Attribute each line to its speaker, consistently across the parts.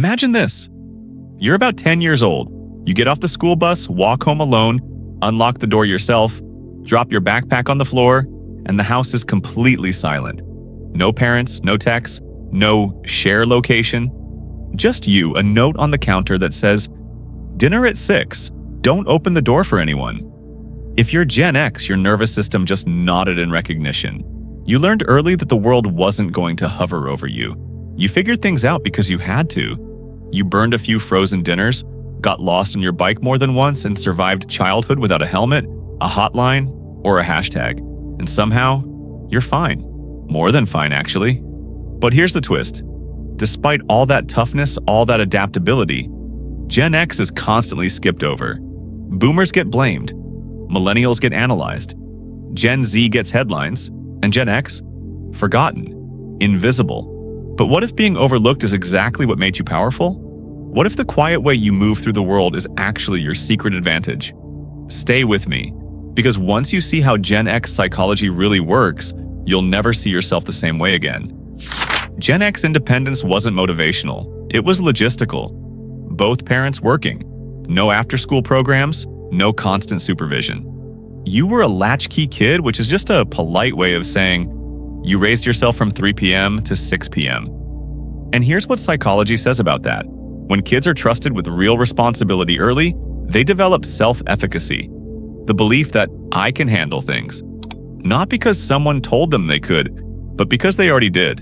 Speaker 1: Imagine this. You're about 10 years old. You get off the school bus, walk home alone, unlock the door yourself, drop your backpack on the floor, and the house is completely silent. No parents, no texts, no share location. Just you, a note on the counter that says, "Dinner at 6. Don't open the door for anyone." If you're Gen X, your nervous system just nodded in recognition. You learned early that the world wasn't going to hover over you. You figured things out because you had to. You burned a few frozen dinners, got lost on your bike more than once, and survived childhood without a helmet, a hotline, or a hashtag. And somehow, you're fine. More than fine, actually. But here's the twist. Despite all that toughness, all that adaptability, Gen X is constantly skipped over. Boomers get blamed. Millennials get analyzed. Gen Z gets headlines. And Gen X? Forgotten. Invisible. But what if being overlooked is exactly what made you powerful? What if the quiet way you move through the world is actually your secret advantage? Stay with me, because once you see how Gen X psychology really works, you'll never see yourself the same way again. Gen X independence wasn't motivational. It was logistical. Both parents working. No after-school programs, no constant supervision. You were a latchkey kid, which is just a polite way of saying you raised yourself from 3 p.m. to 6 p.m. And here's what psychology says about that. When kids are trusted with real responsibility early, they develop self-efficacy, the belief that I can handle things. Not because someone told them they could, but because they already did.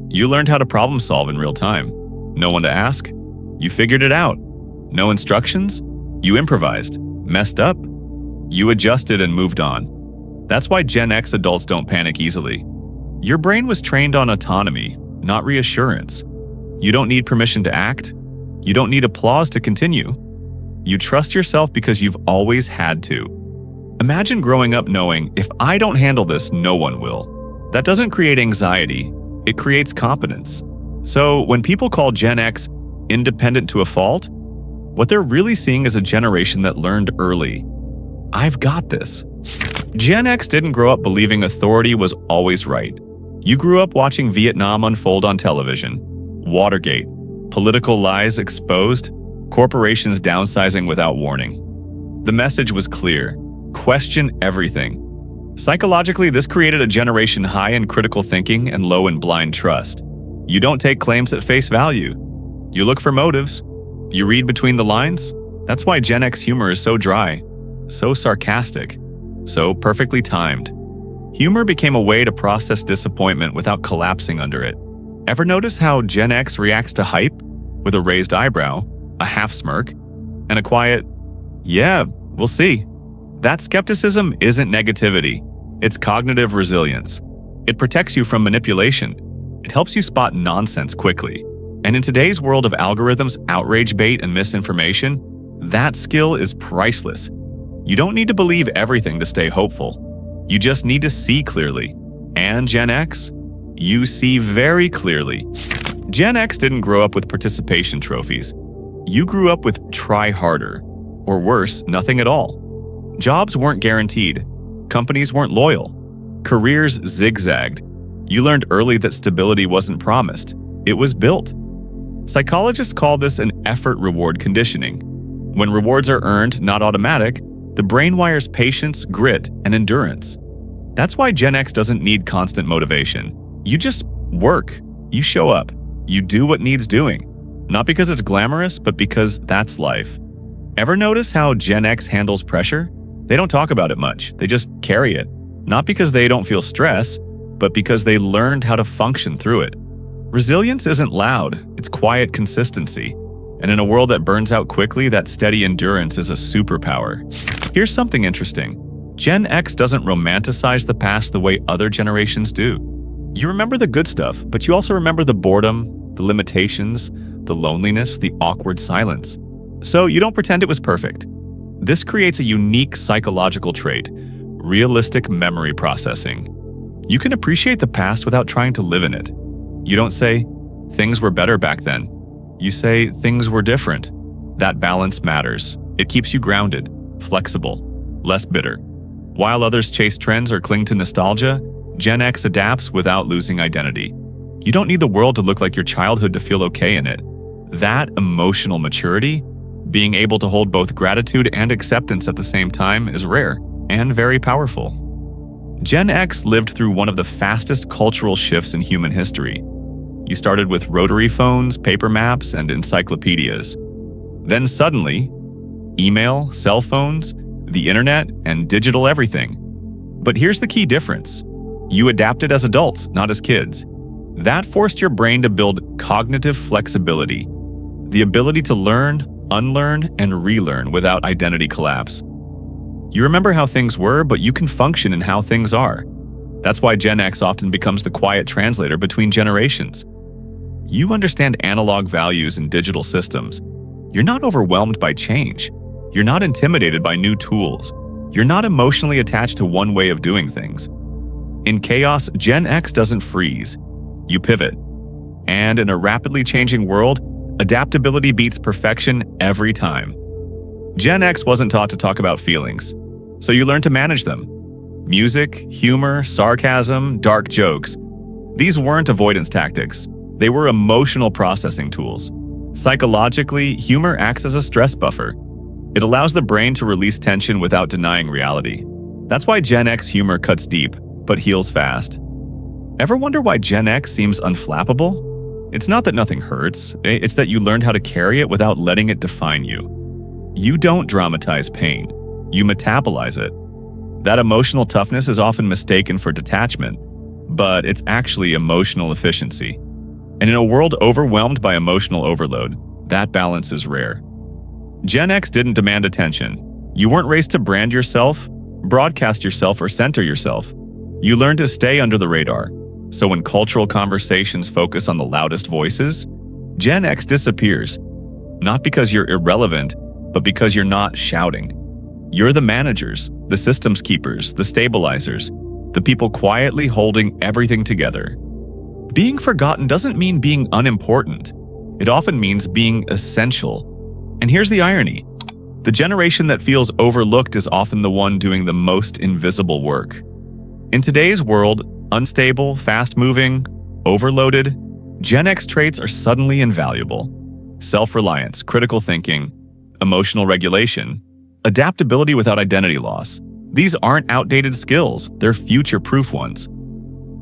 Speaker 1: You learned how to problem solve in real time. No one to ask. You figured it out. No instructions. You improvised. Messed up. You adjusted and moved on. That's why Gen X adults don't panic easily. Your brain was trained on autonomy, not reassurance. You don't need permission to act. You don't need applause to continue. You trust yourself because you've always had to. Imagine growing up knowing, if I don't handle this, no one will. That doesn't create anxiety. It creates competence. So when people call Gen X independent to a fault, what they're really seeing is a generation that learned early. I've got this. Gen X didn't grow up believing authority was always right. You grew up watching Vietnam unfold on television, Watergate, political lies exposed, corporations downsizing without warning. The message was clear. Question everything. Psychologically, this created a generation high in critical thinking and low in blind trust. You don't take claims at face value. You look for motives. You read between the lines. That's why Gen X humor is so dry, so sarcastic, so perfectly timed. Humor became a way to process disappointment without collapsing under it. Ever notice how Gen X reacts to hype with a raised eyebrow, a half smirk, and a quiet, "Yeah, we'll see"? That skepticism isn't negativity. It's cognitive resilience. It protects you from manipulation. It helps you spot nonsense quickly. And in today's world of algorithms, outrage bait, and misinformation, that skill is priceless. You don't need to believe everything to stay hopeful. You just need to see clearly. And Gen X, you see very clearly. Gen X didn't grow up with participation trophies. You grew up with try harder, or worse, nothing at all. Jobs weren't guaranteed. Companies weren't loyal. Careers zigzagged. You learned early that stability wasn't promised. It was built. Psychologists call this an effort-reward conditioning. When rewards are earned, not automatic, the brain wires patience, grit, and endurance. That's why Gen X doesn't need constant motivation. You just work. You show up. You do what needs doing. Not because it's glamorous, but because that's life. Ever notice how Gen X handles pressure? They don't talk about it much. They just carry it. Not because they don't feel stress, but because they learned how to function through it. Resilience isn't loud. It's quiet consistency. And in a world that burns out quickly, that steady endurance is a superpower. Here's something interesting. Gen X doesn't romanticize the past the way other generations do. You remember the good stuff, but you also remember the boredom, the limitations, the loneliness, the awkward silence. So you don't pretend it was perfect. This creates a unique psychological trait, realistic memory processing. You can appreciate the past without trying to live in it. You don't say, "Things were better back then." You say, "Things were different." That balance matters. It keeps you grounded, flexible, less bitter. While others chase trends or cling to nostalgia, Gen X adapts without losing identity. You don't need the world to look like your childhood to feel okay in it. That emotional maturity, being able to hold both gratitude and acceptance at the same time, is rare and very powerful. Gen X lived through one of the fastest cultural shifts in human history. You started with rotary phones, paper maps, and encyclopedias. Then suddenly, email, cell phones, the internet, and digital everything. But here's the key difference. You adapted as adults, not as kids. That forced your brain to build cognitive flexibility, the ability to learn, unlearn, and relearn without identity collapse. You remember how things were, but you can function in how things are. That's why Gen X often becomes the quiet translator between generations. You understand analog values in digital systems. You're not overwhelmed by change. You're not intimidated by new tools. You're not emotionally attached to one way of doing things. In chaos, Gen X doesn't freeze. You pivot. And in a rapidly changing world, adaptability beats perfection every time. Gen X wasn't taught to talk about feelings, so you learn to manage them. Music, humor, sarcasm, dark jokes. These weren't avoidance tactics. They were emotional processing tools. Psychologically, humor acts as a stress buffer. It allows the brain to release tension without denying reality. That's why Gen X humor cuts deep, but heals fast. Ever wonder why Gen X seems unflappable? It's not that nothing hurts, it's that you learned how to carry it without letting it define you. You don't dramatize pain, you metabolize it. That emotional toughness is often mistaken for detachment, but it's actually emotional efficiency. And in a world overwhelmed by emotional overload, that balance is rare. Gen X didn't demand attention. You weren't raised to brand yourself, broadcast yourself, or center yourself. You learned to stay under the radar. So when cultural conversations focus on the loudest voices, Gen X disappears. Not because you're irrelevant, but because you're not shouting. You're the managers, the systems keepers, the stabilizers, the people quietly holding everything together. Being forgotten doesn't mean being unimportant. It often means being essential. And here's the irony. The generation that feels overlooked is often the one doing the most invisible work. In today's world, unstable, fast-moving, overloaded, Gen X traits are suddenly invaluable. Self-reliance, critical thinking, emotional regulation, adaptability without identity loss. These aren't outdated skills, they're future-proof ones.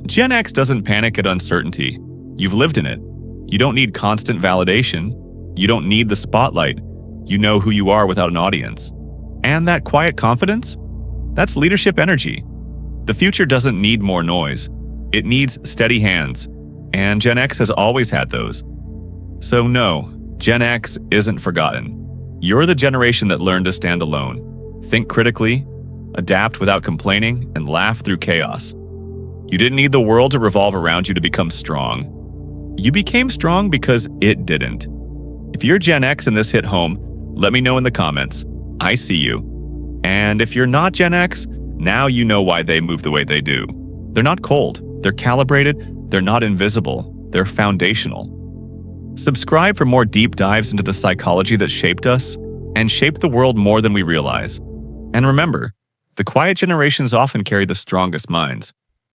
Speaker 1: Gen X doesn't panic at uncertainty. You've lived in it. You don't need constant validation. You don't need the spotlight. You know who you are without an audience. And that quiet confidence? That's leadership energy. The future doesn't need more noise. It needs steady hands. And Gen X has always had those. So no, Gen X isn't forgotten. You're the generation that learned to stand alone, think critically, adapt without complaining, and laugh through chaos. You didn't need the world to revolve around you to become strong. You became strong because it didn't. If you're Gen X and this hit home, let me know in the comments. I see you. And if you're not Gen X, now you know why they move the way they do. They're not cold, they're calibrated, they're not invisible, they're foundational. Subscribe for more deep dives into the psychology that shaped us and shaped the world more than we realize. And remember, the quiet generations often carry the strongest minds.